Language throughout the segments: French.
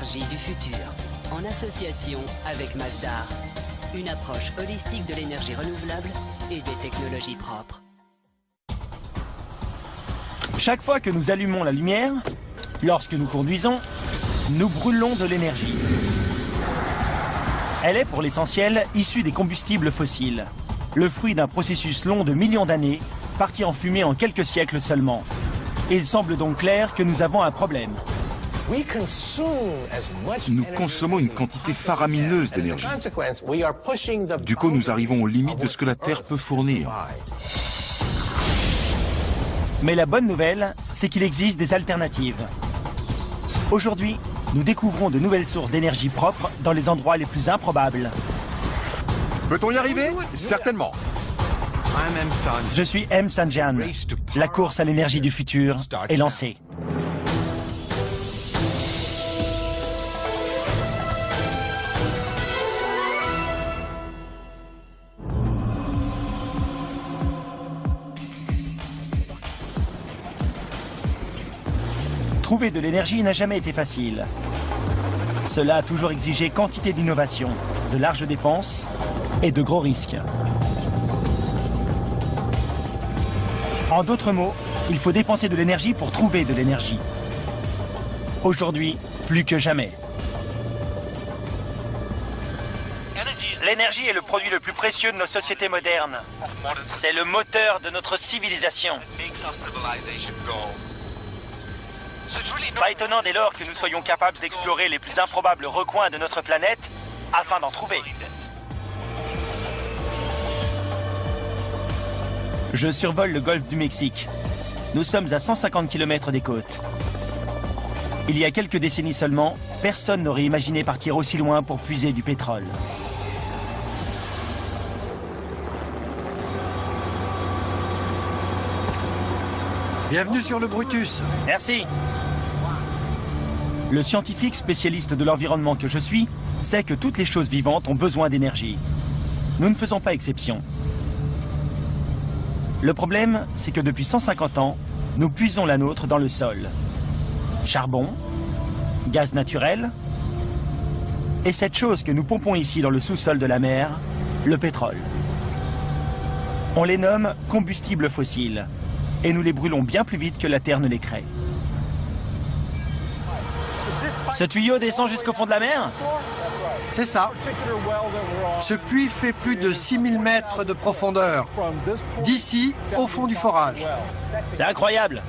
l'énergie du futur, en association avec Masdar. Une approche holistique de l'énergie renouvelable et des technologies propres. Chaque fois que nous allumons la lumière, lorsque nous conduisons, nous brûlons de l'énergie. Elle est pour l'essentiel issue des combustibles fossiles, le fruit d'un processus long de millions d'années, parti en fumée en quelques siècles seulement. Il semble donc clair que nous avons un problème. Nous consommons une quantité faramineuse d'énergie. Du coup, nous arrivons aux limites de ce que la Terre peut fournir. Mais la bonne nouvelle, c'est qu'il existe des alternatives. Aujourd'hui, nous découvrons de nouvelles sources d'énergie propre dans les endroits les plus improbables. Peut-on y arriver? Certainement. Je suis M. Sanjan. La course à l'énergie du futur est lancée. Trouver de l'énergie n'a jamais été facile. Cela a toujours exigé quantité d'innovation, de larges dépenses et de gros risques. En d'autres mots, il faut dépenser de l'énergie pour trouver de l'énergie. Aujourd'hui, plus que jamais. L'énergie est le produit le plus précieux de nos sociétés modernes. C'est le moteur de notre civilisation. Pas étonnant dès lors que nous soyons capables d'explorer les plus improbables recoins de notre planète afin d'en trouver. Je survole le golfe du Mexique. Nous sommes à 150 km des côtes. Il y a quelques décennies seulement, personne n'aurait imaginé partir aussi loin pour puiser du pétrole. Bienvenue sur le Brutus. Merci. Le scientifique spécialiste de l'environnement que je suis sait que toutes les choses vivantes ont besoin d'énergie. Nous ne faisons pas exception. Le problème, c'est que depuis 150 ans, nous puisons la nôtre dans le sol. Charbon, gaz naturel, et cette chose que nous pompons ici dans le sous-sol de la mer, le pétrole. On les nomme combustibles fossiles, et nous les brûlons bien plus vite que la Terre ne les crée. Ce tuyau descend jusqu'au fond de la mer? C'est ça. Ce puits fait plus de 6000 mètres de profondeur, d'ici au fond du forage. C'est incroyable.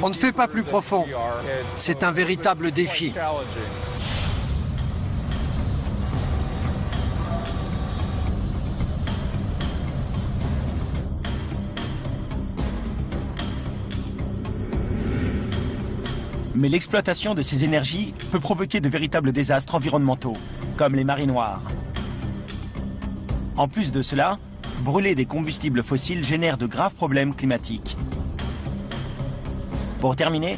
On ne fait pas plus profond. C'est un véritable défi. Mais l'exploitation de ces énergies peut provoquer de véritables désastres environnementaux, comme les marées noires. En plus de cela, brûler des combustibles fossiles génère de graves problèmes climatiques. Pour terminer,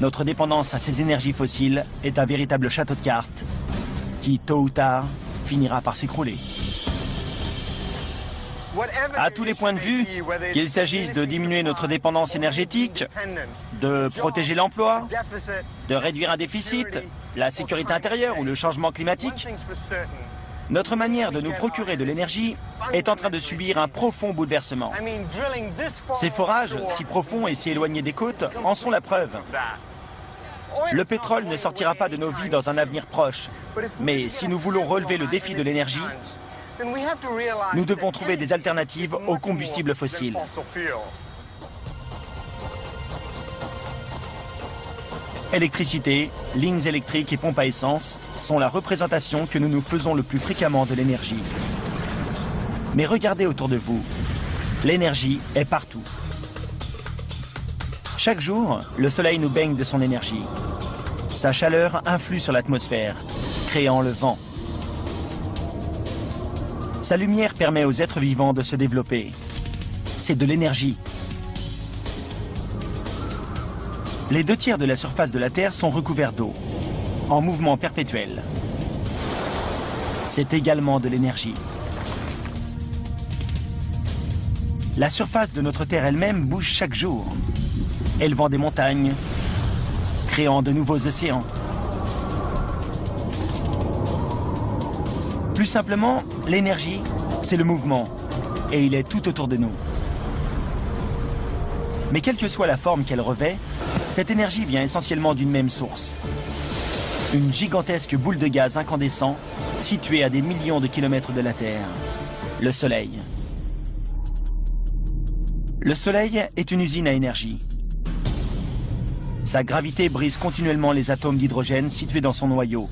notre dépendance à ces énergies fossiles est un véritable château de cartes qui, tôt ou tard, finira par s'écrouler. À tous les points de vue, qu'il s'agisse de diminuer notre dépendance énergétique, de protéger l'emploi, de réduire un déficit, la sécurité intérieure ou le changement climatique, notre manière de nous procurer de l'énergie est en train de subir un profond bouleversement. Ces forages, si profonds et si éloignés des côtes, en sont la preuve. Le pétrole ne sortira pas de nos vies dans un avenir proche, mais si nous voulons relever le défi de l'énergie, nous devons trouver des alternatives aux combustibles fossiles. Électricité, lignes électriques et pompes à essence sont la représentation que nous nous faisons le plus fréquemment de l'énergie. Mais regardez autour de vous, l'énergie est partout. Chaque jour, le soleil nous baigne de son énergie. Sa chaleur influe sur l'atmosphère, créant le vent. Sa lumière permet aux êtres vivants de se développer. C'est de l'énergie. Les 2/3 de la surface de la Terre sont recouverts d'eau, en mouvement perpétuel. C'est également de l'énergie. La surface de notre Terre elle-même bouge chaque jour, élevant des montagnes, créant de nouveaux océans. Plus simplement, l'énergie, c'est le mouvement, et il est tout autour de nous. Mais quelle que soit la forme qu'elle revêt, cette énergie vient essentiellement d'une même source. Une gigantesque boule de gaz incandescent située à des millions de kilomètres de la Terre, le Soleil. Le Soleil est une usine à énergie. Sa gravité brise continuellement les atomes d'hydrogène situés dans son noyau,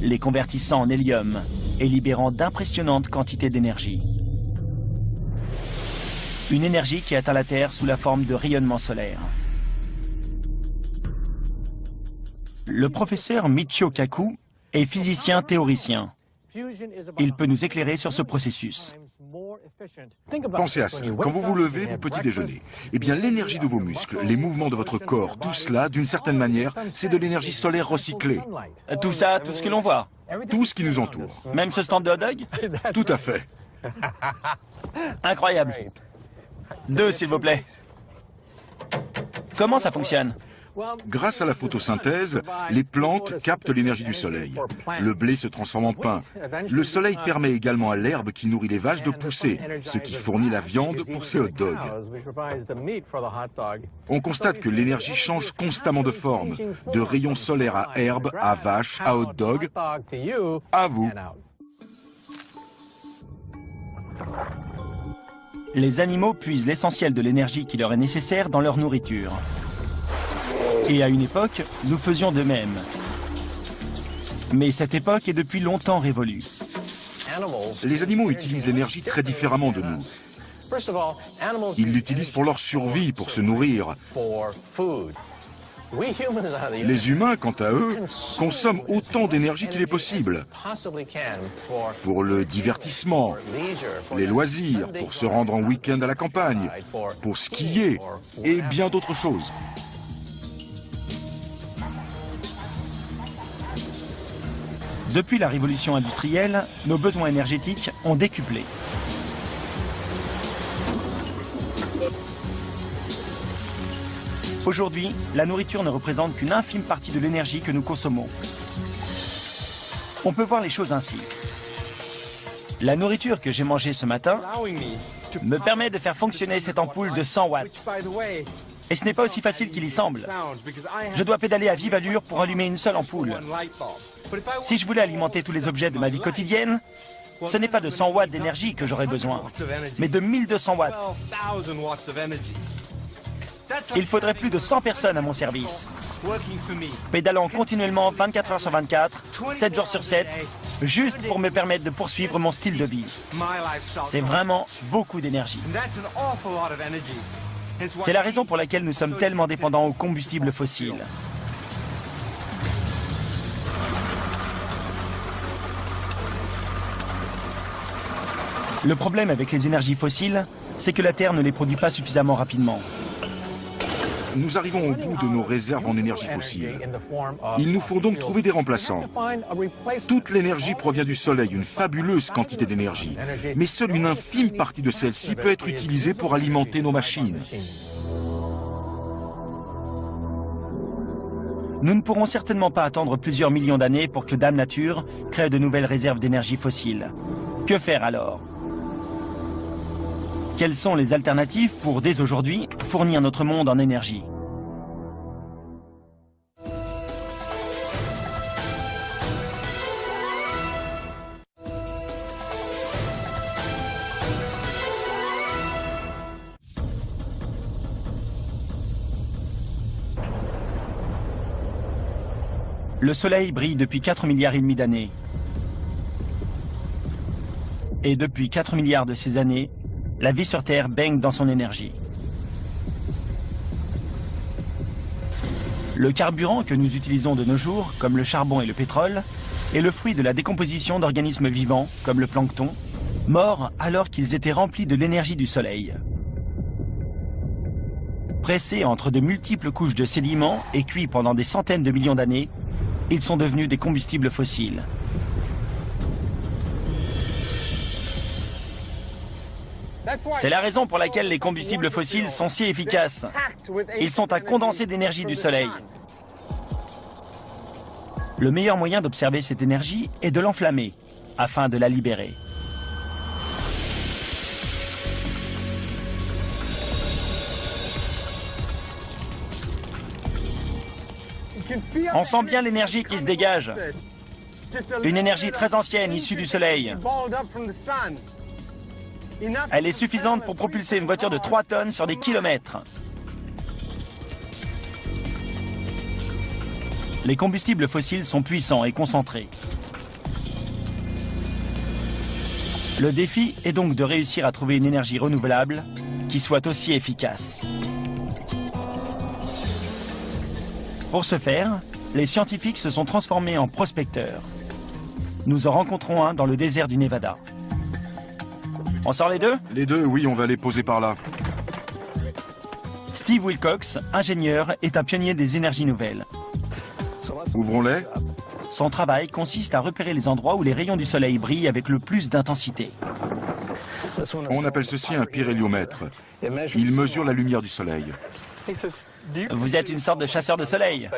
les convertissant en hélium et libérant d'impressionnantes quantités d'énergie. Une énergie qui atteint la Terre sous la forme de rayonnement solaire. Le professeur Michio Kaku est physicien théoricien. Il peut nous éclairer sur ce processus. Pensez à ça. Quand vous vous levez, vous petit déjeunez. Eh bien, l'énergie de vos muscles, les mouvements de votre corps, tout cela, d'une certaine manière, c'est de l'énergie solaire recyclée. Tout ça, tout ce que l'on voit. Tout ce qui nous entoure. Même ce stand de hot dog? Tout à fait. Incroyable. 2, s'il vous plaît. Comment ça fonctionne? Grâce à la photosynthèse, les plantes captent l'énergie du soleil. Le blé se transforme en pain. Le soleil permet également à l'herbe qui nourrit les vaches de pousser, ce qui fournit la viande pour ces hot dogs. On constate que l'énergie change constamment de forme, de rayons solaires à herbe, à vache, à hot dog, à vous. Les animaux puisent l'essentiel de l'énergie qui leur est nécessaire dans leur nourriture. Et à une époque, nous faisions de même. Mais cette époque est depuis longtemps révolue. Les animaux utilisent l'énergie très différemment de nous. Ils l'utilisent pour leur survie, pour se nourrir. Les humains, quant à eux, consomment autant d'énergie qu'il est possible. Pour le divertissement, les loisirs, pour se rendre en week-end à la campagne, pour skier et bien d'autres choses. Depuis la révolution industrielle, nos besoins énergétiques ont décuplé. Aujourd'hui, la nourriture ne représente qu'une infime partie de l'énergie que nous consommons. On peut voir les choses ainsi. La nourriture que j'ai mangée ce matin me permet de faire fonctionner cette ampoule de 100 watts. Et ce n'est pas aussi facile qu'il y semble. Je dois pédaler à vive allure pour allumer une seule ampoule. Si je voulais alimenter tous les objets de ma vie quotidienne, ce n'est pas de 100 watts d'énergie que j'aurais besoin, mais de 1200 watts. Il faudrait plus de 100 personnes à mon service, pédalant continuellement 24 heures sur 24, 7 jours sur 7, juste pour me permettre de poursuivre mon style de vie. C'est vraiment beaucoup d'énergie. C'est la raison pour laquelle nous sommes tellement dépendants aux combustibles fossiles. Le problème avec les énergies fossiles, c'est que la Terre ne les produit pas suffisamment rapidement. Nous arrivons au bout de nos réserves en énergie fossile. Il nous faut donc trouver des remplaçants. Toute l'énergie provient du Soleil, une fabuleuse quantité d'énergie. Mais seule une infime partie de celle-ci peut être utilisée pour alimenter nos machines. Nous ne pourrons certainement pas attendre plusieurs millions d'années pour que Dame Nature crée de nouvelles réserves d'énergie fossile. Que faire alors ? Quelles sont les alternatives pour, dès aujourd'hui, fournir notre monde en énergie ? Le Soleil brille depuis 4,5 milliards d'années. Et depuis 4 milliards de ces années, la vie sur Terre baigne dans son énergie. Le carburant que nous utilisons de nos jours, comme le charbon et le pétrole, est le fruit de la décomposition d'organismes vivants, comme le plancton, morts alors qu'ils étaient remplis de l'énergie du Soleil. Pressés entre de multiples couches de sédiments et cuits pendant des centaines de millions d'années, ils sont devenus des combustibles fossiles. C'est la raison pour laquelle les combustibles fossiles sont si efficaces. Ils sont un condensé d'énergie du Soleil. Le meilleur moyen d'observer cette énergie est de l'enflammer. afin de la libérer. On sent bien l'énergie qui se dégage. Une énergie très ancienne issue du soleil. Elle est suffisante pour propulser une voiture de 3 tonnes sur des kilomètres. Les combustibles fossiles sont puissants et concentrés. Le défi est donc de réussir à trouver une énergie renouvelable qui soit aussi efficace. Pour ce faire, les scientifiques se sont transformés en prospecteurs. Nous en rencontrons un dans le désert du Nevada. On sort les deux? Les deux, oui, on va les poser par là. Steve Wilcox, ingénieur, est un pionnier des énergies nouvelles. Ouvrons-les. Son travail consiste à repérer les endroits où les rayons du soleil brillent avec le plus d'intensité. On appelle ceci un pyréliomètre. Il mesure la lumière du soleil. Vous êtes une sorte de chasseur de soleil.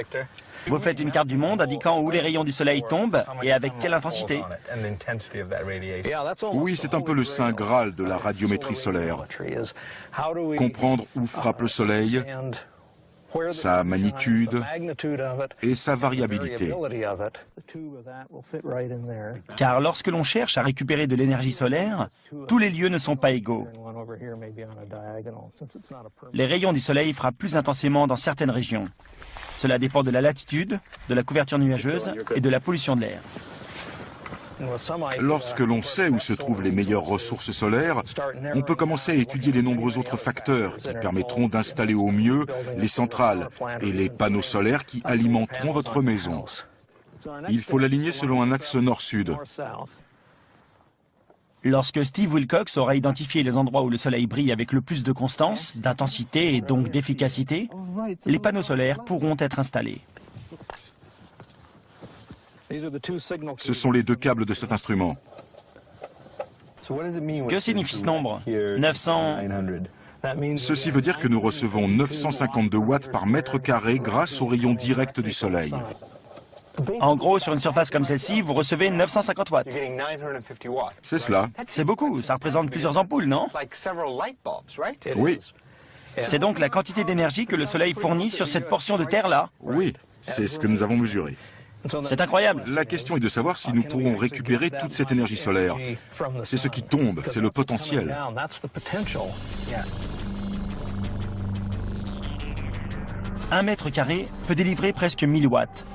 Vous faites une carte du monde indiquant où les rayons du soleil tombent et avec quelle intensité. Oui, c'est un peu le saint graal de la radiométrie solaire. Comprendre où frappe le soleil, sa magnitude et sa variabilité. Car lorsque l'on cherche à récupérer de l'énergie solaire, tous les lieux ne sont pas égaux. Les rayons du soleil frappent plus intensément dans certaines régions. Cela dépend de la latitude, de la couverture nuageuse et de la pollution de l'air. Lorsque l'on sait où se trouvent les meilleures ressources solaires, on peut commencer à étudier les nombreux autres facteurs qui permettront d'installer au mieux les centrales et les panneaux solaires qui alimenteront votre maison. Il faut l'aligner selon un axe nord-sud. Lorsque Steve Wilcox aura identifié les endroits où le soleil brille avec le plus de constance, d'intensité et donc d'efficacité, les panneaux solaires pourront être installés. Ce sont les deux câbles de cet instrument. Que signifie ce nombre? 900... Ceci veut dire que nous recevons 952 watts par mètre carré grâce aux rayons directs du soleil. En gros, sur une surface comme celle-ci, vous recevez 950 watts. C'est cela. C'est beaucoup, ça représente plusieurs ampoules, non? Oui, C'est donc la quantité d'énergie que le soleil fournit sur cette portion de terre-là. oui, c'est ce que nous avons mesuré. C'est incroyable. La question est de savoir si nous pourrons récupérer toute cette énergie solaire. C'est ce qui tombe, c'est le potentiel. Un mètre carré peut délivrer presque 1000 watts.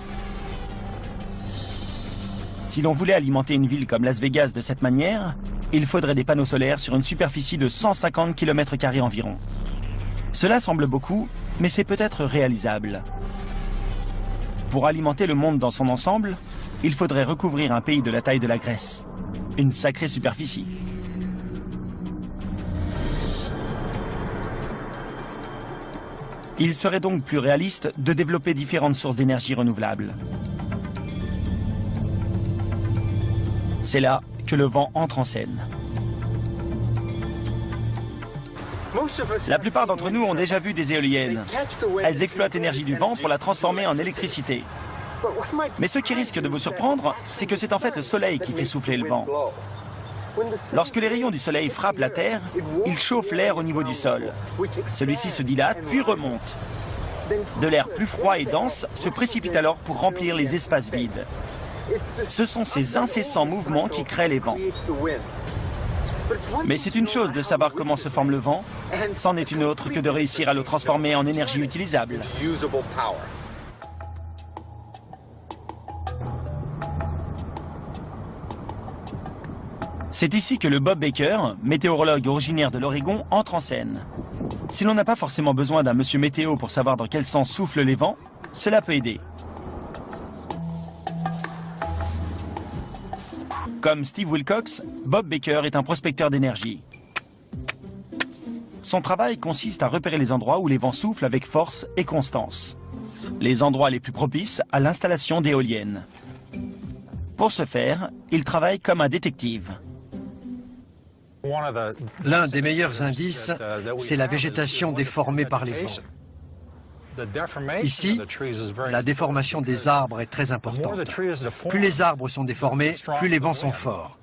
Si l'on voulait alimenter une ville comme Las Vegas de cette manière, il faudrait des panneaux solaires sur une superficie de 150 km² environ. Cela semble beaucoup, mais c'est peut-être réalisable. Pour alimenter le monde dans son ensemble, il faudrait recouvrir un pays de la taille de la Grèce. Une sacrée superficie. Il serait donc plus réaliste de développer différentes sources d'énergie renouvelables. C'est là que le vent entre en scène. La plupart d'entre nous ont déjà vu des éoliennes. Elles exploitent l'énergie du vent pour la transformer en électricité. Mais ce qui risque de vous surprendre, c'est que c'est en fait le soleil qui fait souffler le vent. Lorsque les rayons du soleil frappent la Terre, ils chauffent l'air au niveau du sol. Celui-ci se dilate, puis remonte. De l'air plus froid et dense se précipite alors pour remplir les espaces vides. Ce sont ces incessants mouvements qui créent les vents. Mais c'est une chose de savoir comment se forme le vent, c'en est une autre que de réussir à le transformer en énergie utilisable. C'est ici que le Bob Baker, météorologue originaire de l'Oregon, entre en scène. Si l'on n'a pas forcément besoin d'un monsieur météo pour savoir dans quel sens soufflent les vents, cela peut aider. Comme Steve Wilcox, Bob Baker est un prospecteur d'énergie. Son travail consiste à repérer les endroits où les vents soufflent avec force et constance. Les endroits les plus propices à l'installation d'éoliennes. Pour ce faire, il travaille comme un détective. L'un des meilleurs indices, c'est la végétation déformée par les vents. Ici, la déformation des arbres est très importante. Plus les arbres sont déformés, plus les vents sont forts.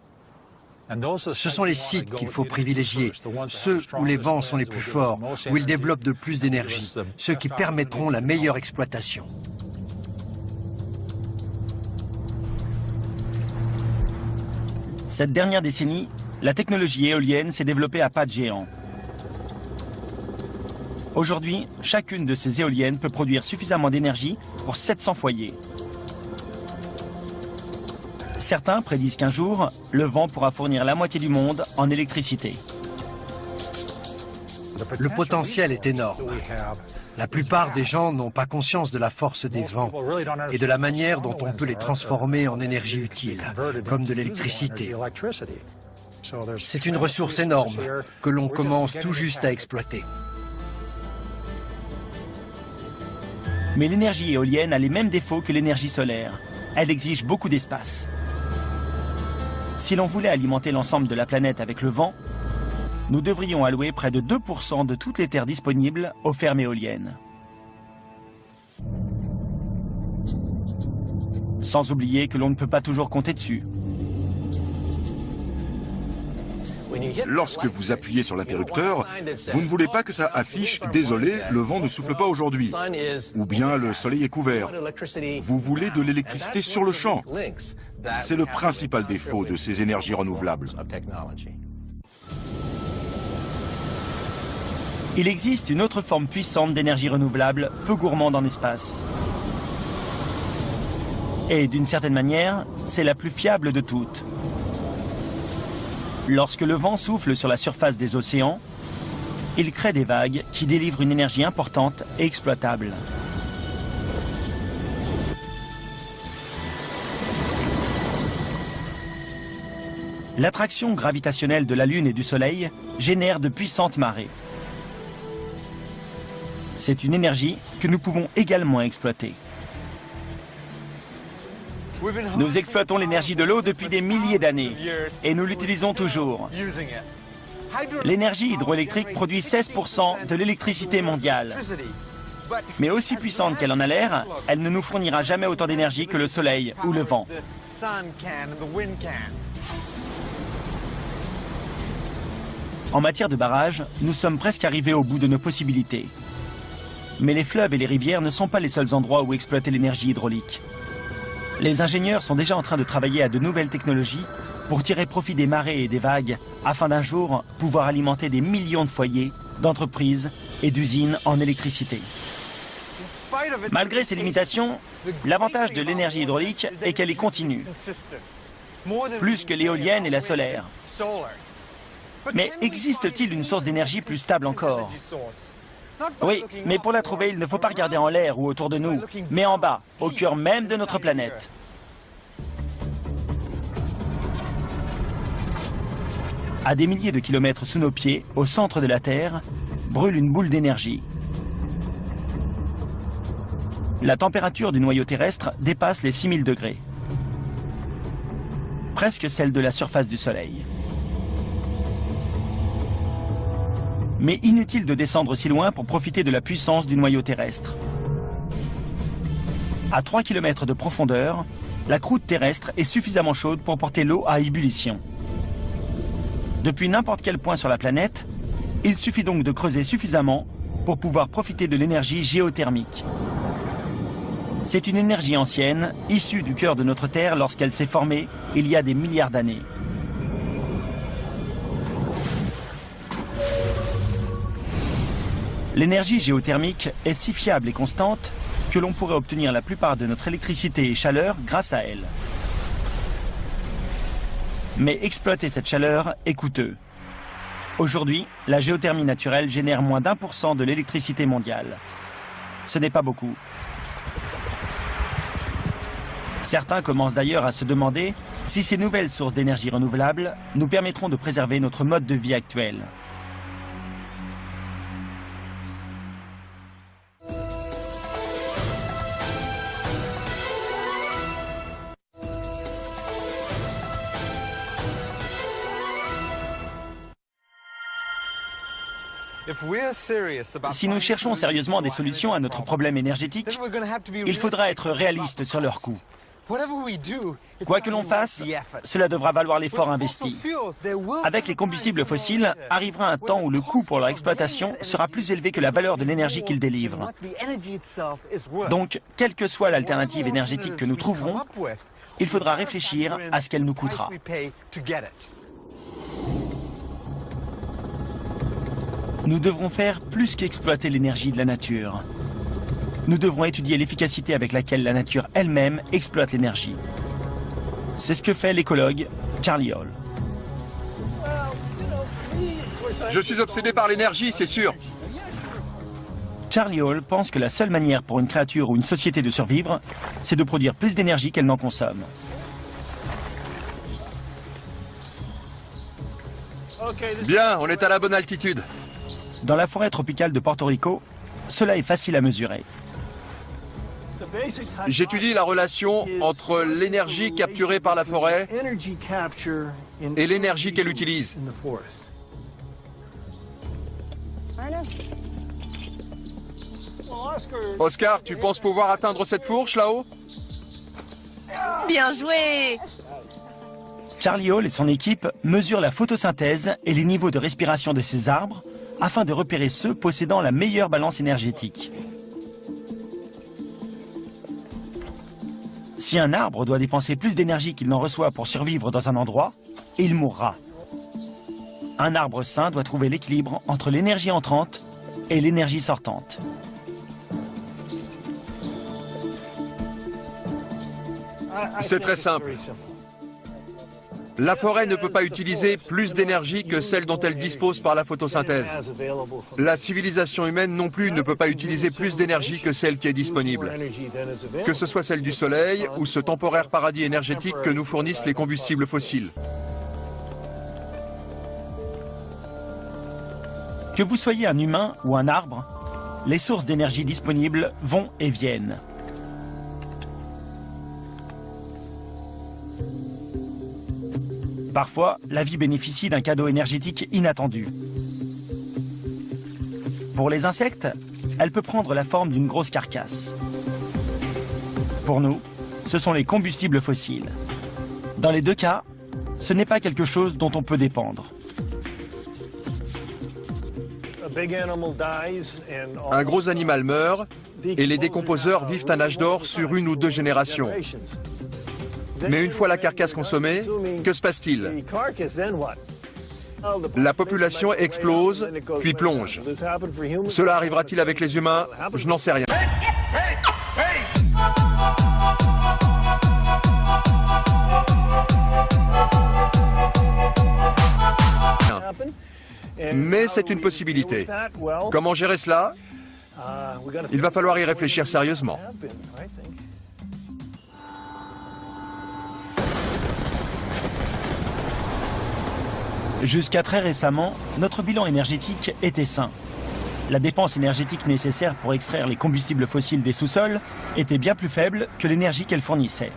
Ce sont les sites qu'il faut privilégier, ceux où les vents sont les plus forts, où ils développent de plus d'énergie, ceux qui permettront la meilleure exploitation. Cette dernière décennie, la technologie éolienne s'est développée à pas de géant. Aujourd'hui, chacune de ces éoliennes peut produire suffisamment d'énergie pour 700 foyers. Certains prédisent qu'un jour, le vent pourra fournir la moitié du monde en électricité. Le potentiel est énorme. La plupart des gens n'ont pas conscience de la force des vents et de la manière dont on peut les transformer en énergie utile, comme de l'électricité. C'est une ressource énorme que l'on commence tout juste à exploiter. Mais l'énergie éolienne a les mêmes défauts que l'énergie solaire. Elle exige beaucoup d'espace. Si l'on voulait alimenter l'ensemble de la planète avec le vent, nous devrions allouer près de 2% de toutes les terres disponibles aux fermes éoliennes. Sans oublier que l'on ne peut pas toujours compter dessus. Lorsque vous appuyez sur l'interrupteur, vous ne voulez pas que ça affiche « Désolé, le vent ne souffle pas aujourd'hui » ou bien « Le soleil est couvert ». Vous voulez de l'électricité sur le champ. C'est le principal défaut de ces énergies renouvelables. Il existe une autre forme puissante d'énergie renouvelable, peu gourmande en espace. Et d'une certaine manière, c'est la plus fiable de toutes. Lorsque le vent souffle sur la surface des océans, il crée des vagues qui délivrent une énergie importante et exploitable. L'attraction gravitationnelle de la Lune et du Soleil génère de puissantes marées. C'est une énergie que nous pouvons également exploiter. Nous exploitons l'énergie de l'eau depuis des milliers d'années et nous l'utilisons toujours. L'énergie hydroélectrique produit 16% de l'électricité mondiale. Mais aussi puissante qu'elle en a l'air, elle ne nous fournira jamais autant d'énergie que le soleil ou le vent. En matière de barrages, nous sommes presque arrivés au bout de nos possibilités. Mais les fleuves et les rivières ne sont pas les seuls endroits où exploiter l'énergie hydraulique. Les ingénieurs sont déjà en train de travailler à de nouvelles technologies pour tirer profit des marées et des vagues afin d'un jour pouvoir alimenter des millions de foyers, d'entreprises et d'usines en électricité. Malgré ces limitations, l'avantage de l'énergie hydraulique est qu'elle est continue, plus que l'éolienne et la solaire. Mais existe-t-il une source d'énergie plus stable encore ? Oui, mais pour la trouver, il ne faut pas regarder en l'air ou autour de nous, mais en bas, au cœur même de notre planète. À des milliers de kilomètres sous nos pieds, au centre de la Terre, brûle une boule d'énergie. La température du noyau terrestre dépasse les 6000 degrés. Presque celle de la surface du Soleil. Mais inutile de descendre si loin pour profiter de la puissance du noyau terrestre. À 3 km de profondeur, la croûte terrestre est suffisamment chaude pour porter l'eau à ébullition. Depuis n'importe quel point sur la planète, il suffit donc de creuser suffisamment pour pouvoir profiter de l'énergie géothermique. C'est une énergie ancienne, issue du cœur de notre Terre lorsqu'elle s'est formée il y a des milliards d'années. L'énergie géothermique est si fiable et constante que l'on pourrait obtenir la plupart de notre électricité et chaleur grâce à elle. Mais exploiter cette chaleur est coûteux. Aujourd'hui, la géothermie naturelle génère moins d'1% de l'électricité mondiale. Ce n'est pas beaucoup. Certains commencent d'ailleurs à se demander si ces nouvelles sources d'énergie renouvelable nous permettront de préserver notre mode de vie actuel. Si nous cherchons sérieusement des solutions à notre problème énergétique, il faudra être réaliste sur leur coût. Quoi que l'on fasse, cela devra valoir l'effort investi. Avec les combustibles fossiles, arrivera un temps où le coût pour leur exploitation sera plus élevé que la valeur de l'énergie qu'ils délivrent. Donc, quelle que soit l'alternative énergétique que nous trouverons, il faudra réfléchir à ce qu'elle nous coûtera. Nous devrons faire plus qu'exploiter l'énergie de la nature. Nous devrons étudier l'efficacité avec laquelle la nature elle-même exploite l'énergie. C'est ce que fait l'écologue Charlie Hall. Je suis obsédé par l'énergie, c'est sûr. Charlie Hall pense que la seule manière pour une créature ou une société de survivre, c'est de produire plus d'énergie qu'elle n'en consomme. Bien, on est à la bonne altitude. Dans la forêt tropicale de Porto Rico, cela est facile à mesurer. J'étudie la relation entre l'énergie capturée par la forêt et l'énergie qu'elle utilise. Oscar, tu penses pouvoir atteindre cette fourche là-haut? Bien joué! Charlie Hall et son équipe mesurent la photosynthèse et les niveaux de respiration de ces arbres afin de repérer ceux possédant la meilleure balance énergétique. Si un arbre doit dépenser plus d'énergie qu'il n'en reçoit pour survivre dans un endroit, il mourra. Un arbre sain doit trouver l'équilibre entre l'énergie entrante et l'énergie sortante. C'est très simple. La forêt ne peut pas utiliser plus d'énergie que celle dont elle dispose par la photosynthèse. La civilisation humaine non plus ne peut pas utiliser plus d'énergie que celle qui est disponible. Que ce soit celle du soleil ou ce temporaire paradis énergétique que nous fournissent les combustibles fossiles. Que vous soyez un humain ou un arbre, les sources d'énergie disponibles vont et viennent. Parfois, la vie bénéficie d'un cadeau énergétique inattendu. Pour les insectes, elle peut prendre la forme d'une grosse carcasse. Pour nous, ce sont les combustibles fossiles. Dans les deux cas, ce n'est pas quelque chose dont on peut dépendre. Un gros animal meurt et les décomposeurs vivent un âge d'or sur 1 ou 2 générations. Mais une fois la carcasse consommée, que se passe-t-il? La population explose, puis plonge. Cela arrivera-t-il avec les humains? Je n'en sais rien. Mais c'est une possibilité. Comment gérer cela? Il va falloir y réfléchir sérieusement. Jusqu'à très récemment, notre bilan énergétique était sain. La dépense énergétique nécessaire pour extraire les combustibles fossiles des sous-sols était bien plus faible que l'énergie qu'elle fournissait.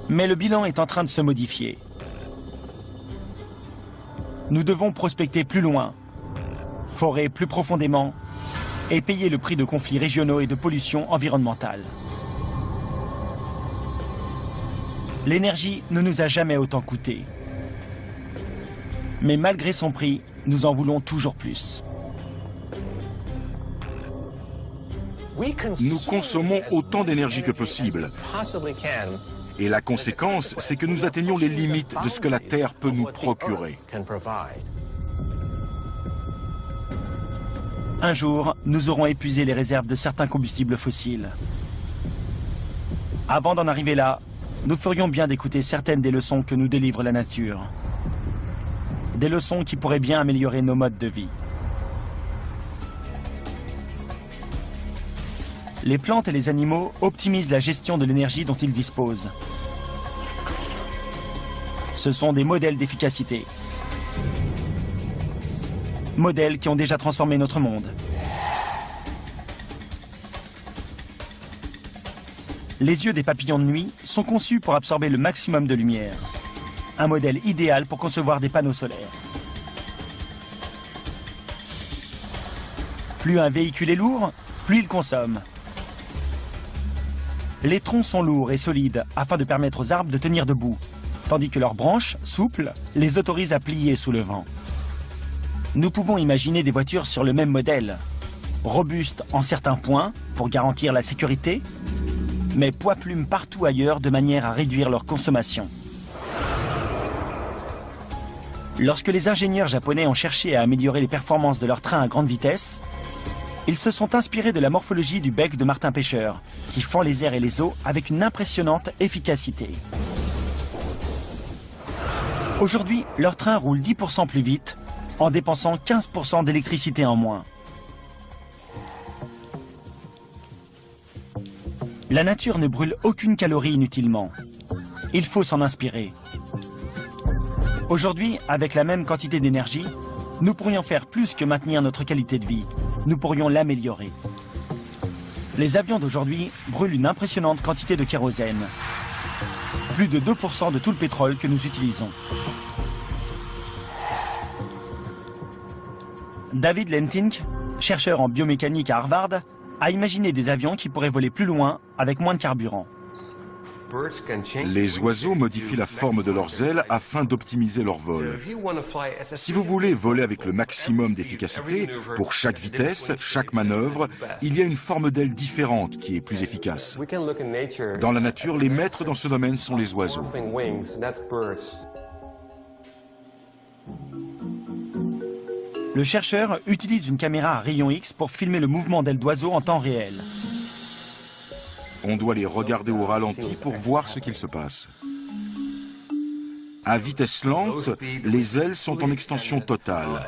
Mais le bilan est en train de se modifier. Nous devons prospecter plus loin, forer plus profondément et payer le prix de conflits régionaux et de pollution environnementale. L'énergie ne nous a jamais autant coûté. Mais malgré son prix, nous en voulons toujours plus. Nous consommons autant d'énergie que possible. Et la conséquence, c'est que nous atteignons les limites de ce que la Terre peut nous procurer. Un jour, nous aurons épuisé les réserves de certains combustibles fossiles. Avant d'en arriver là, nous ferions bien d'écouter certaines des leçons que nous délivre la nature. Des leçons qui pourraient bien améliorer nos modes de vie. Les plantes et les animaux optimisent la gestion de l'énergie dont ils disposent. Ce sont des modèles d'efficacité. Modèles qui ont déjà transformé notre monde. Les yeux des papillons de nuit sont conçus pour absorber le maximum de lumière. un modèle idéal pour concevoir des panneaux solaires. Plus un véhicule est lourd, plus il consomme. Les troncs sont lourds et solides afin de permettre aux arbres de tenir debout, tandis que leurs branches, souples, les autorisent à plier sous le vent. Nous pouvons imaginer des voitures sur le même modèle, robustes en certains points pour garantir la sécurité, mais poids-plumes partout ailleurs de manière à réduire leur consommation. Lorsque les ingénieurs japonais ont cherché à améliorer les performances de leurs trains à grande vitesse, ils se sont inspirés de la morphologie du bec de martin-pêcheur, qui fend les airs et les eaux avec une impressionnante efficacité. Aujourd'hui, leurs trains roulent 10% plus vite, en dépensant 15% d'électricité en moins. La nature ne brûle aucune calorie inutilement. Il faut s'en inspirer. Aujourd'hui, avec la même quantité d'énergie, nous pourrions faire plus que maintenir notre qualité de vie. Nous pourrions l'améliorer. Les avions d'aujourd'hui brûlent une impressionnante quantité de kérosène. Plus de 2% de tout le pétrole que nous utilisons. David Lentink, chercheur en biomécanique à Harvard, a imaginé des avions qui pourraient voler plus loin avec moins de carburant. Les oiseaux modifient la forme de leurs ailes afin d'optimiser leur vol. Si vous voulez voler avec le maximum d'efficacité, pour chaque vitesse, chaque manœuvre, il y a une forme d'aile différente qui est plus efficace. Dans la nature, les maîtres dans ce domaine sont les oiseaux. Le chercheur utilise une caméra à rayons X pour filmer le mouvement d'ailes d'oiseaux en temps réel. On doit les regarder au ralenti pour voir ce qu'il se passe. À vitesse lente, les ailes sont en extension totale.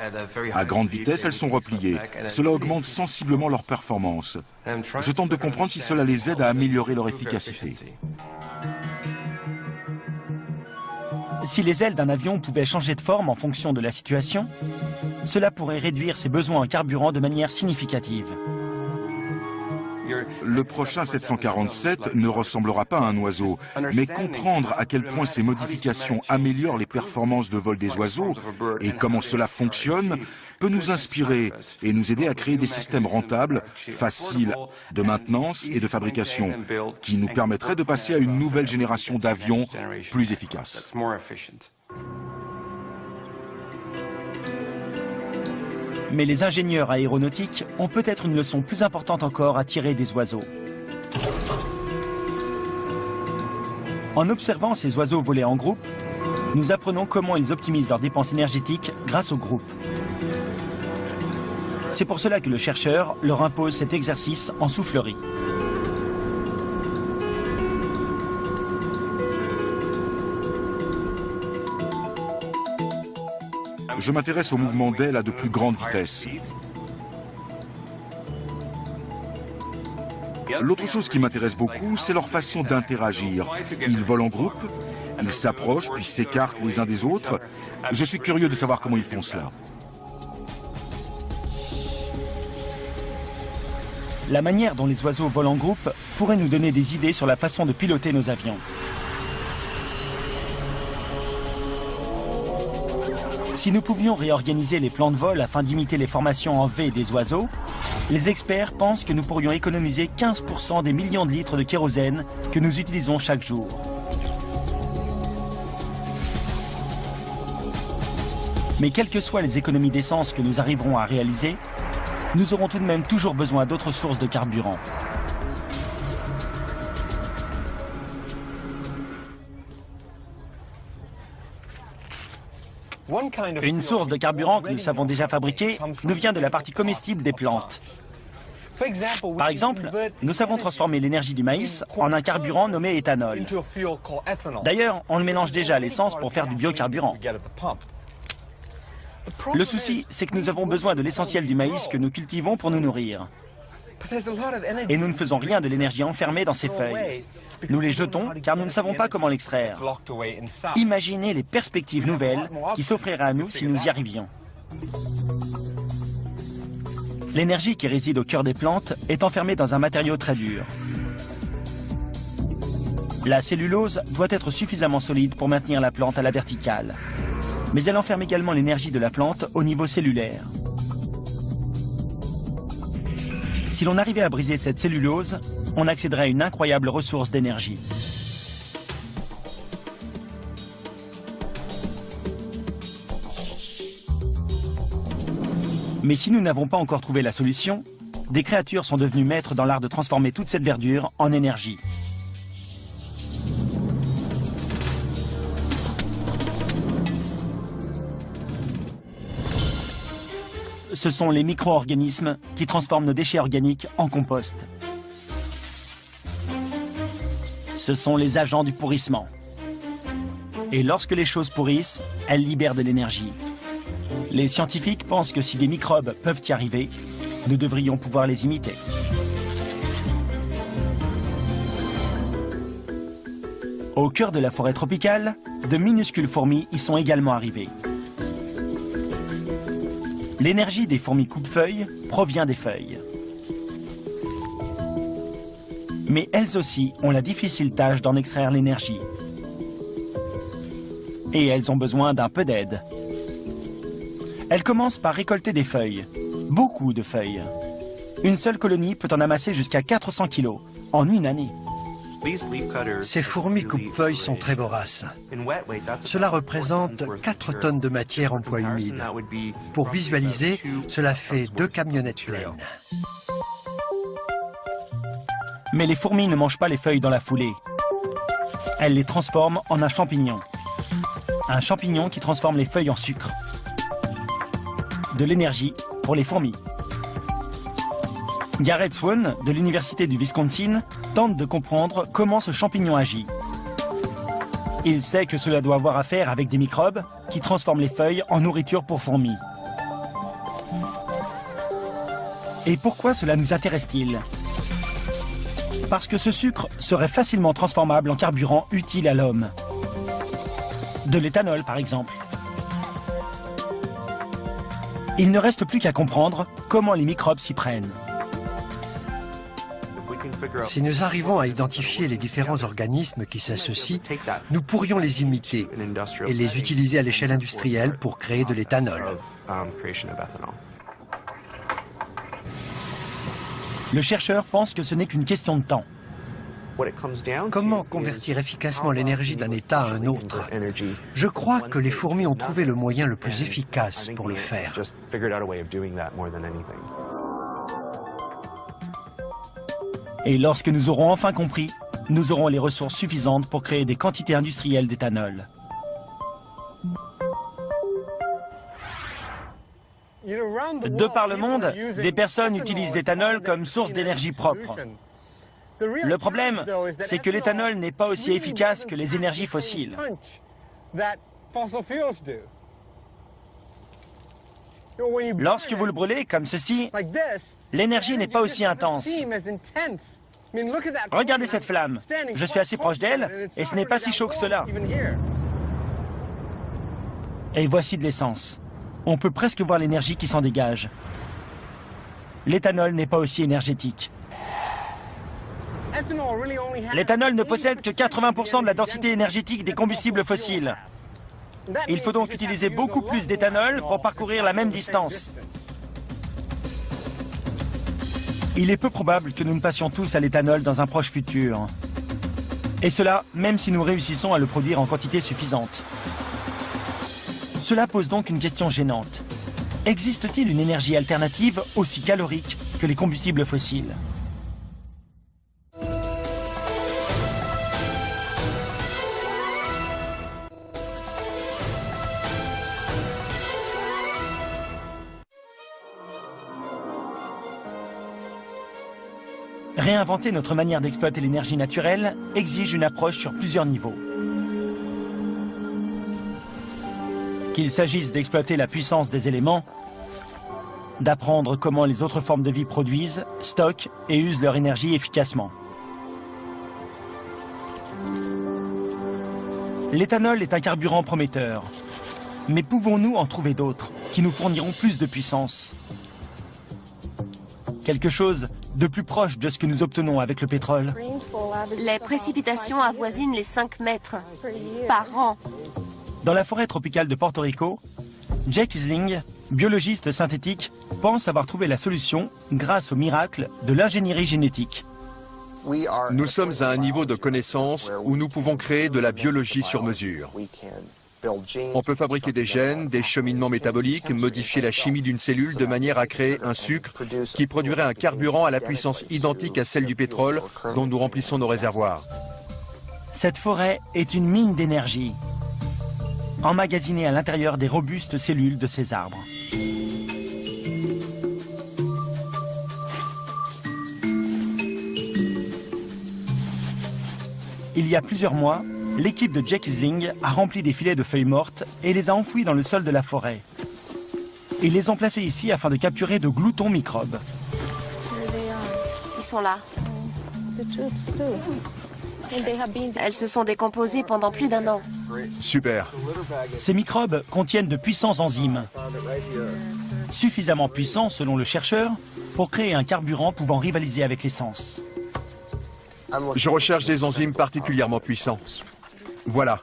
À grande vitesse, elles sont repliées. Cela augmente sensiblement leur performance. Je tente de comprendre si cela les aide à améliorer leur efficacité. Si les ailes d'un avion pouvaient changer de forme en fonction de la situation, cela pourrait réduire ses besoins en carburant de manière significative. Le prochain 747 ne ressemblera pas à un oiseau, mais comprendre à quel point ces modifications améliorent les performances de vol des oiseaux et comment cela fonctionne peut nous inspirer et nous aider à créer des systèmes rentables, faciles de maintenance et de fabrication, qui nous permettraient de passer à une nouvelle génération d'avions plus efficaces. Mais les ingénieurs aéronautiques ont peut-être une leçon plus importante encore à tirer des oiseaux. En observant ces oiseaux voler en groupe, nous apprenons comment ils optimisent leurs dépenses énergétiques grâce au groupe. C'est pour cela que le chercheur leur impose cet exercice en soufflerie. Je m'intéresse au mouvement d'ailes à de plus grande vitesse. L'autre chose qui m'intéresse beaucoup, c'est leur façon d'interagir. Ils volent en groupe, ils s'approchent puis s'écartent les uns des autres. Je suis curieux de savoir comment ils font cela. La manière dont les oiseaux volent en groupe pourrait nous donner des idées sur la façon de piloter nos avions. Si nous pouvions réorganiser les plans de vol afin d'imiter les formations en V des oiseaux, les experts pensent que nous pourrions économiser 15% des millions de litres de kérosène que nous utilisons chaque jour. Mais quelles que soient les économies d'essence que nous arriverons à réaliser, nous aurons tout de même toujours besoin d'autres sources de carburant. Une source de carburant que nous savons déjà fabriquer nous vient de la partie comestible des plantes. Par exemple, nous savons transformer l'énergie du maïs en un carburant nommé éthanol. D'ailleurs, on le mélange déjà à l'essence pour faire du biocarburant. Le souci, c'est que nous avons besoin de l'essentiel du maïs que nous cultivons pour nous nourrir. Et nous ne faisons rien de l'énergie enfermée dans ces feuilles. Nous les jetons car nous ne savons pas comment l'extraire. Imaginez les perspectives nouvelles qui s'offriraient à nous si nous y arrivions. L'énergie qui réside au cœur des plantes est enfermée dans un matériau très dur. La cellulose doit être suffisamment solide pour maintenir la plante à la verticale. Mais elle enferme également l'énergie de la plante au niveau cellulaire. Si l'on arrivait à briser cette cellulose, on accéderait à une incroyable ressource d'énergie. Mais si nous n'avons pas encore trouvé la solution, des créatures sont devenues maîtres dans l'art de transformer toute cette verdure en énergie. Ce sont les micro-organismes qui transforment nos déchets organiques en compost. Ce sont les agents du pourrissement. Et lorsque les choses pourrissent, elles libèrent de l'énergie. Les scientifiques pensent que si des microbes peuvent y arriver, nous devrions pouvoir les imiter. Au cœur de la forêt tropicale, de minuscules fourmis y sont également arrivées. L'énergie des fourmis coupe-feuilles provient des feuilles. Mais elles aussi ont la difficile tâche d'en extraire l'énergie. Et elles ont besoin d'un peu d'aide. Elles commencent par récolter des feuilles, beaucoup de feuilles. Une seule colonie peut en amasser jusqu'à 400 kilos en une année. Ces fourmis coupe-feuilles sont très voraces. Cela représente 4 tonnes de matière en poids humide. Pour visualiser, cela fait 2 camionnettes pleines. Mais les fourmis ne mangent pas les feuilles dans la foulée. Elles les transforment en un champignon. Un champignon qui transforme les feuilles en sucre. De l'énergie pour les fourmis. Garrett Swan, de l'Université du Wisconsin, tente de comprendre comment ce champignon agit. Il sait que cela doit avoir à faire avec des microbes qui transforment les feuilles en nourriture pour fourmis. Et pourquoi cela nous intéresse-t-il? Parce que ce sucre serait facilement transformable en carburant utile à l'homme. De l'éthanol, par exemple. Il ne reste plus qu'à comprendre comment les microbes s'y prennent. Si nous arrivons à identifier les différents organismes qui s'associent, nous pourrions les imiter et les utiliser à l'échelle industrielle pour créer de l'éthanol. Le chercheur pense que ce n'est qu'une question de temps. Comment convertir efficacement l'énergie d'un état à un autre? Je crois que les fourmis ont trouvé le moyen le plus efficace pour le faire. Et lorsque nous aurons enfin compris, nous aurons les ressources suffisantes pour créer des quantités industrielles d'éthanol. De par le monde, des personnes utilisent l'éthanol comme source d'énergie propre. Le problème, c'est que l'éthanol n'est pas aussi efficace que les énergies fossiles. Lorsque vous le brûlez comme ceci, l'énergie n'est pas aussi intense. Regardez cette flamme. Je suis assez proche d'elle et ce n'est pas si chaud que cela. Et voici de l'essence. On peut presque voir l'énergie qui s'en dégage. L'éthanol n'est pas aussi énergétique. L'éthanol ne possède que 80% de la densité énergétique des combustibles fossiles. Il faut donc utiliser beaucoup plus d'éthanol pour parcourir la même distance. Il est peu probable que nous ne passions tous à l'éthanol dans un proche futur. Et cela, même si nous réussissons à le produire en quantité suffisante. Cela pose donc une question gênante. Existe-t-il une énergie alternative aussi calorique que les combustibles fossiles ? Réinventer notre manière d'exploiter l'énergie naturelle exige une approche sur plusieurs niveaux. Qu'il s'agisse d'exploiter la puissance des éléments, d'apprendre comment les autres formes de vie produisent, stockent et usent leur énergie efficacement. L'éthanol est un carburant prometteur. Mais pouvons-nous en trouver d'autres qui nous fourniront plus de puissance ? Quelque chose de plus proche de ce que nous obtenons avec le pétrole. Les précipitations avoisinent les 5 mètres par an. Dans la forêt tropicale de Porto Rico, Jake Isling, biologiste synthétique, pense avoir trouvé la solution grâce au miracle de l'ingénierie génétique. Nous sommes à un niveau de connaissance où nous pouvons créer de la biologie sur mesure. On peut fabriquer des gènes, des cheminements métaboliques, modifier la chimie d'une cellule de manière à créer un sucre qui produirait un carburant à la puissance identique à celle du pétrole dont nous remplissons nos réservoirs. Cette forêt est une mine d'énergie, emmagasinée à l'intérieur des robustes cellules de ces arbres. Il y a plusieurs mois, l'équipe de Jake Isling a rempli des filets de feuilles mortes et les a enfouis dans le sol de la forêt. Ils les ont placés ici afin de capturer de gloutons microbes. Ils sont là. Elles se sont décomposées pendant plus d'1 an. Super. Ces microbes contiennent de puissants enzymes, suffisamment puissants selon le chercheur pour créer un carburant pouvant rivaliser avec l'essence. Je recherche des enzymes particulièrement puissants. Voilà.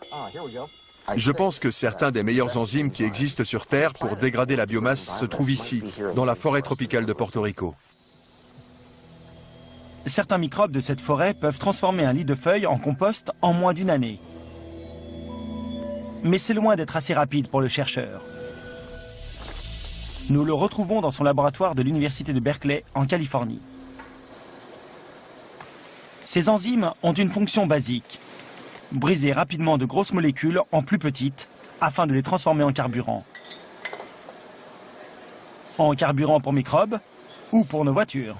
Je pense que certains des meilleurs enzymes qui existent sur Terre pour dégrader la biomasse se trouvent ici, dans la forêt tropicale de Porto Rico. Certains microbes de cette forêt peuvent transformer un lit de feuilles en compost en moins d'1 année. Mais c'est loin d'être assez rapide pour le chercheur. Nous le retrouvons dans son laboratoire de l'université de Berkeley, en Californie. Ces enzymes ont une fonction basique: briser rapidement de grosses molécules en plus petites afin de les transformer en carburant. En carburant pour microbes ou pour nos voitures.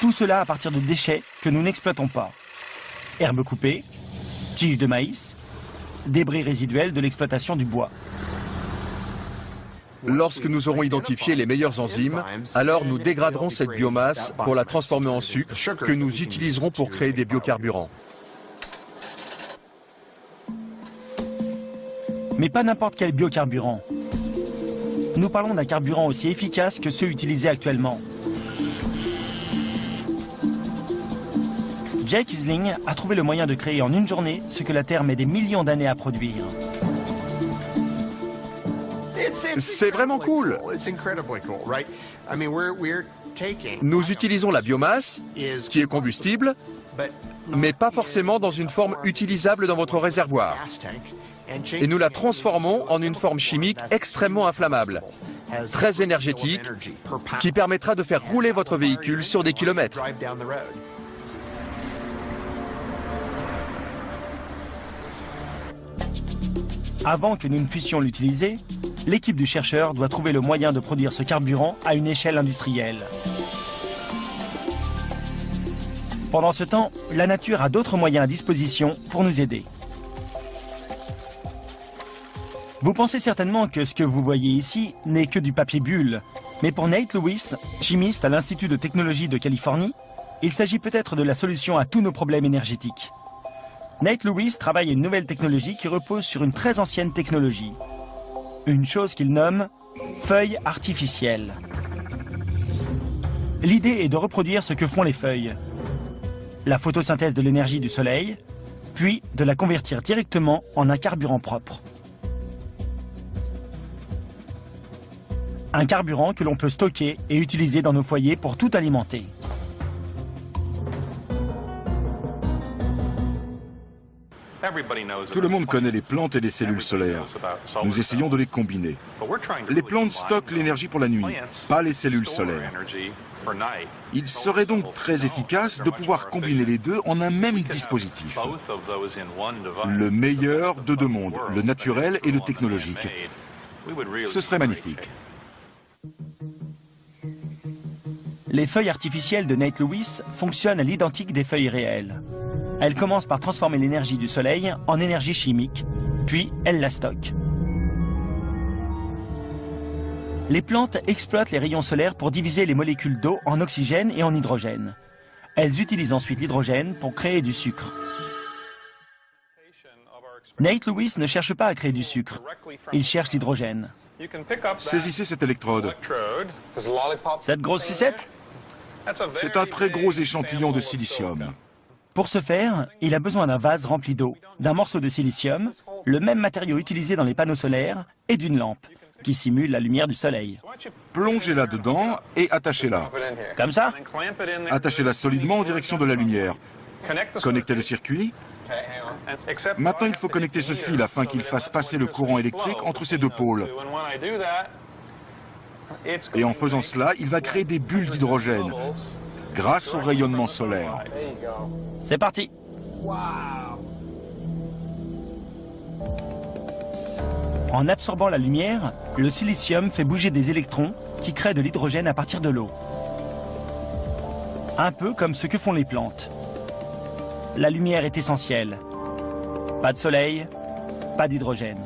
Tout cela à partir de déchets que nous n'exploitons pas. Herbes coupées, tiges de maïs, débris résiduels de l'exploitation du bois. Lorsque nous aurons identifié les meilleures enzymes, alors nous dégraderons cette biomasse pour la transformer en sucre que nous utiliserons pour créer des biocarburants. Mais pas n'importe quel biocarburant. Nous parlons d'un carburant aussi efficace que ceux utilisés actuellement. Jake Isling a trouvé le moyen de créer en une journée ce que la Terre met des millions d'années à produire. C'est vraiment cool. Nous utilisons la biomasse, qui est combustible, mais pas forcément dans une forme utilisable dans votre réservoir. Et nous la transformons en une forme chimique extrêmement inflammable, très énergétique, qui permettra de faire rouler votre véhicule sur des kilomètres. Avant que nous ne puissions l'utiliser, l'équipe du chercheur doit trouver le moyen de produire ce carburant à une échelle industrielle. Pendant ce temps, la nature a d'autres moyens à disposition pour nous aider. Vous pensez certainement que ce que vous voyez ici n'est que du papier bulle, mais pour Nate Lewis, chimiste à l'Institut de technologie de Californie, il s'agit peut-être de la solution à tous nos problèmes énergétiques. Nate Lewis travaille à une nouvelle technologie qui repose sur une très ancienne technologie. Une chose qu'il nomme feuilles artificielles. L'idée est de reproduire ce que font les feuilles. La photosynthèse de l'énergie du soleil, puis de la convertir directement en un carburant propre. Un carburant que l'on peut stocker et utiliser dans nos foyers pour tout alimenter. Tout le monde connaît les plantes et les cellules solaires. Nous essayons de les combiner. Les plantes stockent l'énergie pour la nuit, pas les cellules solaires. Il serait donc très efficace de pouvoir combiner les deux en un même dispositif. Le meilleur de deux mondes, le naturel et le technologique. Ce serait magnifique. Les feuilles artificielles de Nate Lewis fonctionnent à l'identique des feuilles réelles. Elles commencent par transformer l'énergie du soleil en énergie chimique, puis elles la stockent. Les plantes exploitent les rayons solaires pour diviser les molécules d'eau en oxygène et en hydrogène. Elles utilisent ensuite l'hydrogène pour créer du sucre. Nate Lewis ne cherche pas à créer du sucre, il cherche l'hydrogène. Saisissez cette électrode. Cette grosse sucette? C'est un très gros échantillon de silicium. Pour ce faire, il a besoin d'un vase rempli d'eau, d'un morceau de silicium, le même matériau utilisé dans les panneaux solaires, et d'une lampe, qui simule la lumière du soleil. Plongez-la dedans et attachez-la. Comme ça? Attachez-la solidement en direction de la lumière. Connectez le circuit. Maintenant, il faut connecter ce fil afin qu'il fasse passer le courant électrique entre ces deux pôles. Et en faisant cela, il va créer des bulles d'hydrogène grâce au rayonnement solaire. C'est parti! En absorbant la lumière, le silicium fait bouger des électrons qui créent de l'hydrogène à partir de l'eau. Un peu comme ce que font les plantes. La lumière est essentielle. Pas de soleil, pas d'hydrogène.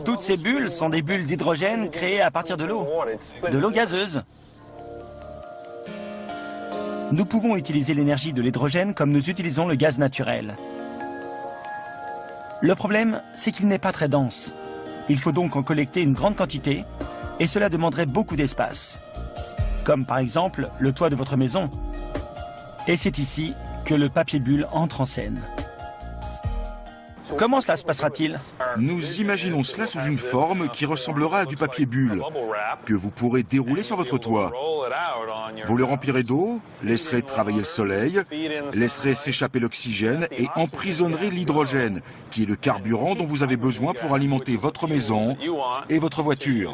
Toutes ces bulles sont des bulles d'hydrogène créées à partir de l'eau gazeuse. Nous pouvons utiliser l'énergie de l'hydrogène comme nous utilisons le gaz naturel. Le problème, c'est qu'il n'est pas très dense. Il faut donc en collecter une grande quantité, et cela demanderait beaucoup d'espace. Comme par exemple le toit de votre maison. Et c'est ici que le papier bulle entre en scène. Comment cela se passera-t-il? Nous imaginons cela sous une forme qui ressemblera à du papier bulle, que vous pourrez dérouler sur votre toit. Vous le remplirez d'eau, laisserez travailler le soleil, laisserez s'échapper l'oxygène et emprisonnerez l'hydrogène, qui est le carburant dont vous avez besoin pour alimenter votre maison et votre voiture.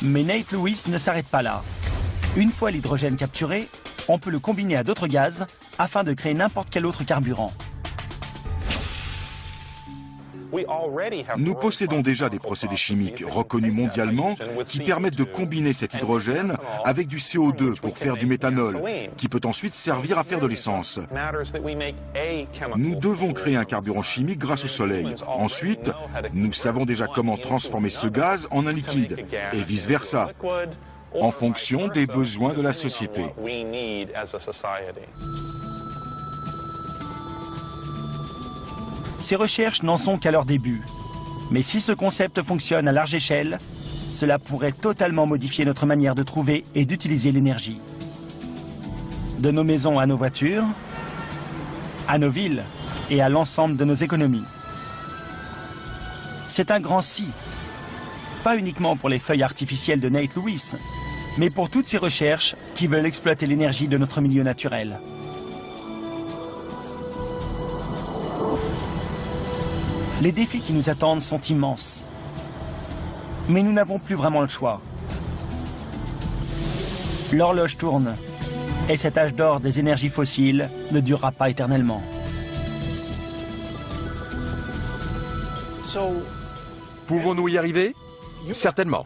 Mais Nate Lewis ne s'arrête pas là. Une fois l'hydrogène capturé, on peut le combiner à d'autres gaz afin de créer n'importe quel autre carburant. Nous possédons déjà des procédés chimiques reconnus mondialement qui permettent de combiner cet hydrogène avec du CO2 pour faire du méthanol, qui peut ensuite servir à faire de l'essence. Nous devons créer un carburant chimique grâce au soleil. Ensuite, nous savons déjà comment transformer ce gaz en un liquide, et vice-versa, en fonction des besoins de la société. Ces recherches n'en sont qu'à leur début. Mais si ce concept fonctionne à large échelle, cela pourrait totalement modifier notre manière de trouver et d'utiliser l'énergie. De nos maisons à nos voitures, à nos villes et à l'ensemble de nos économies. C'est un grand si. Pas uniquement pour les feuilles artificielles de Nate Lewis, mais pour toutes ces recherches qui veulent exploiter l'énergie de notre milieu naturel. Les défis qui nous attendent sont immenses. Mais nous n'avons plus vraiment le choix. L'horloge tourne, et cet âge d'or des énergies fossiles ne durera pas éternellement. Pouvons-nous y arriver? Certainement.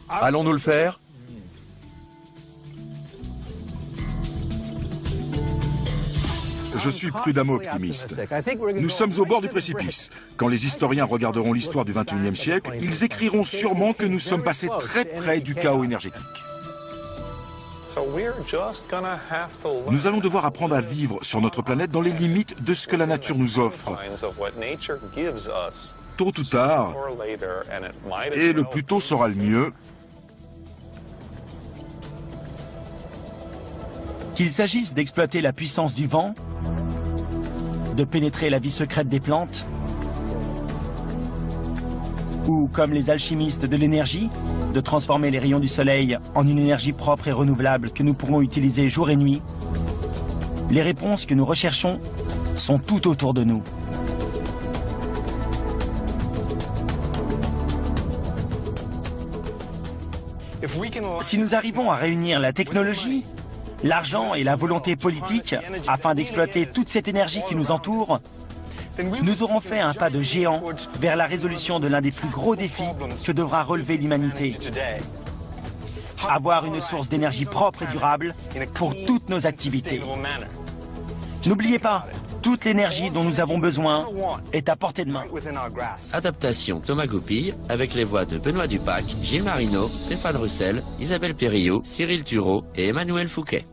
Allons-nous le faire? Je suis prudemment optimiste. Nous sommes au bord du précipice. Quand les historiens regarderont l'histoire du XXIe siècle, ils écriront sûrement que nous sommes passés très près du chaos énergétique. Nous allons devoir apprendre à vivre sur notre planète dans les limites de ce que la nature nous offre. Tôt ou tard, et le plus tôt sera le mieux, Qu'il s'agisse d'exploiter la puissance du vent, de pénétrer la vie secrète des plantes, ou comme les alchimistes de l'énergie, de transformer les rayons du soleil en une énergie propre et renouvelable que nous pourrons utiliser jour et nuit, les réponses que nous recherchons sont tout autour de nous. Si nous arrivons à réunir la technologie, l'argent et la volonté politique afin d'exploiter toute cette énergie qui nous entoure, nous aurons fait un pas de géant vers la résolution de l'un des plus gros défis que devra relever l'humanité. Avoir une source d'énergie propre et durable pour toutes nos activités. N'oubliez pas, toute l'énergie dont nous avons besoin est à portée de main. Adaptation Thomas Goupil avec les voix de Benoît Dupac, Gilles Marino, Stéphane Russell, Isabelle Périllot, Cyril Thureau et Emmanuel Fouquet.